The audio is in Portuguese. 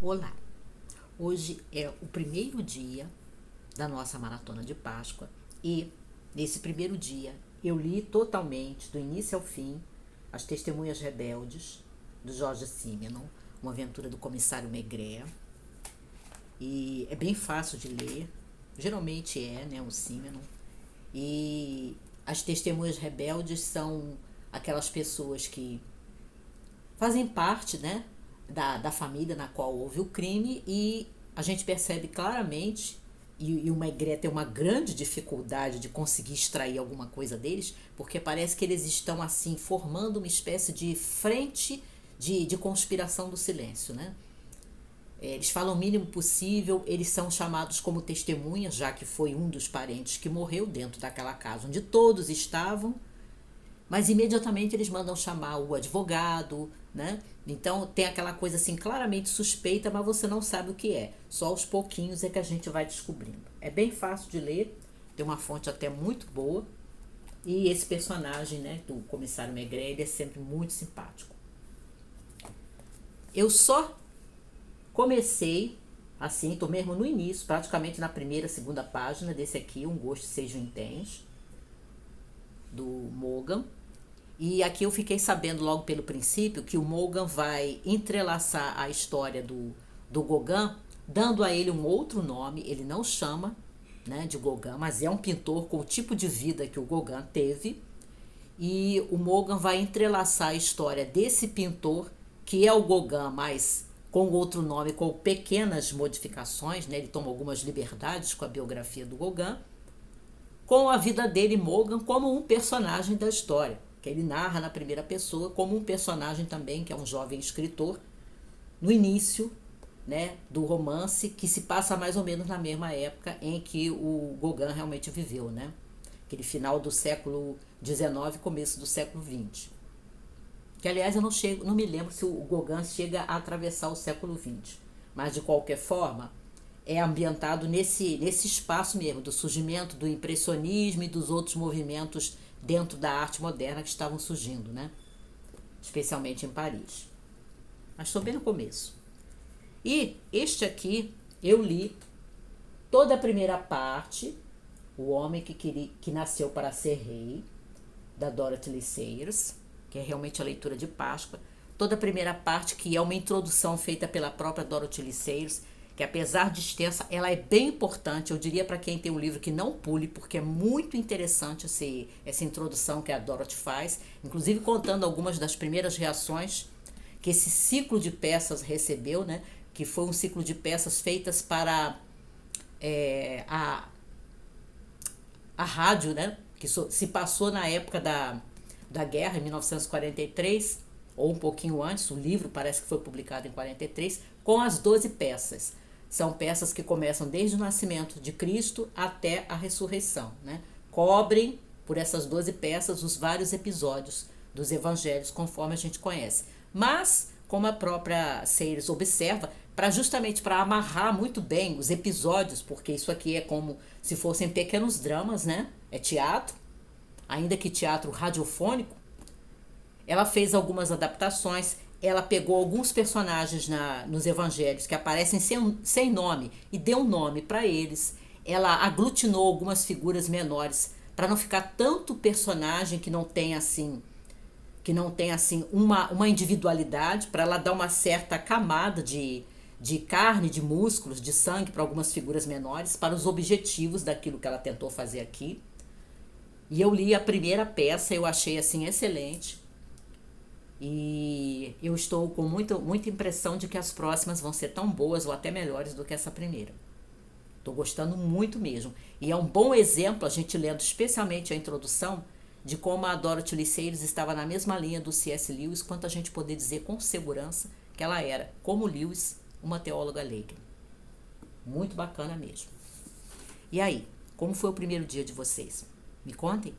Olá! Hoje é o primeiro dia da nossa maratona de Páscoa e, nesse primeiro dia, eu li totalmente, do início ao fim, As Testemunhas Rebeldes, do Jorge Simenon, uma aventura do comissário Maigret. E é bem fácil de ler, geralmente é, né, o Simenon. E as Testemunhas Rebeldes são aquelas pessoas que fazem parte, né, da família na qual houve o crime, e a gente percebe claramente, e o Maigret tem uma grande dificuldade de conseguir extrair alguma coisa deles, porque parece que eles estão assim formando uma espécie de frente de conspiração do silêncio, né? Eles falam o mínimo possível, eles são chamados como testemunhas, já que foi um dos parentes que morreu dentro daquela casa onde todos estavam, mas imediatamente eles mandam chamar o advogado, né? Então tem aquela coisa assim claramente suspeita, mas você não sabe o que é. Só aos pouquinhos é que a gente vai descobrindo. É bem fácil de ler, tem uma fonte até muito boa. E esse personagem, né, do comissário Maigret, ele é sempre muito simpático. Eu só comecei assim, tô mesmo no início, praticamente na primeira, segunda página desse aqui, Um Gosto Seja Intenso, do Morgan. E aqui eu fiquei sabendo logo pelo princípio que o Morgan vai entrelaçar a história do Gauguin, dando a ele um outro nome. Ele não chama, né, de Gauguin, mas é um pintor com o tipo de vida que o Gauguin teve. E o Morgan vai entrelaçar a história desse pintor, que é o Gauguin, mas com outro nome, com pequenas modificações, né? Ele toma algumas liberdades com a biografia do Gauguin, com a vida dele, Morgan, como um personagem da história, que ele narra na primeira pessoa como um personagem também, que é um jovem escritor, no início, né, do romance, que se passa mais ou menos na mesma época em que o Gauguin realmente viveu, né? Aquele final do século XIX, começo do século XX. Que, aliás, eu não me lembro se o Gauguin chega a atravessar o século XX. Mas, de qualquer forma, é ambientado nesse espaço mesmo, do surgimento do impressionismo e dos outros movimentos dentro da arte moderna que estavam surgindo, né? Especialmente em Paris. Mas estou bem no começo. E este aqui, eu li toda a primeira parte, O Homem que Nasceu para Ser Rei, da Dorothy Lee Sayers, que é realmente a leitura de Páscoa. Toda a primeira parte, que é uma introdução feita pela própria Dorothy Lee Sayers, que apesar de extensa, ela é bem importante. Eu diria para quem tem um livro que não pule, porque é muito interessante essa introdução que a Dorothy faz, inclusive contando algumas das primeiras reações que esse ciclo de peças recebeu, né? Que foi um ciclo de peças feitas para a rádio, né? Que se passou na época da guerra, em 1943, ou um pouquinho antes. O livro parece que foi publicado em 43, com as 12 peças. São peças que começam desde o nascimento de Cristo até a ressurreição, né? Cobrem, por essas 12 peças, os vários episódios dos evangelhos, conforme a gente conhece. Mas, como a própria Sayers observa, justamente para amarrar muito bem os episódios, porque isso aqui é como se fossem pequenos dramas, né? É teatro, ainda que teatro radiofônico. Ela fez algumas adaptações, ela pegou alguns personagens nos evangelhos que aparecem sem nome e deu um nome para eles. Ela aglutinou algumas figuras menores para não ficar tanto personagem que não tem assim uma individualidade, para ela dar uma certa camada de carne, de músculos, de sangue para algumas figuras menores, para os objetivos daquilo que ela tentou fazer aqui. E eu li a primeira peça, eu achei assim excelente. E eu estou com muita impressão de que as próximas vão ser tão boas ou até melhores do que essa primeira. Estou gostando muito mesmo. E é um bom exemplo, a gente lendo especialmente a introdução, de como a Dorothy Lee Sayers estava na mesma linha do C.S. Lewis, quanto a gente poder dizer com segurança que ela era, como Lewis, uma teóloga leiga. Muito bacana mesmo. E aí, como foi o primeiro dia de vocês? Me contem?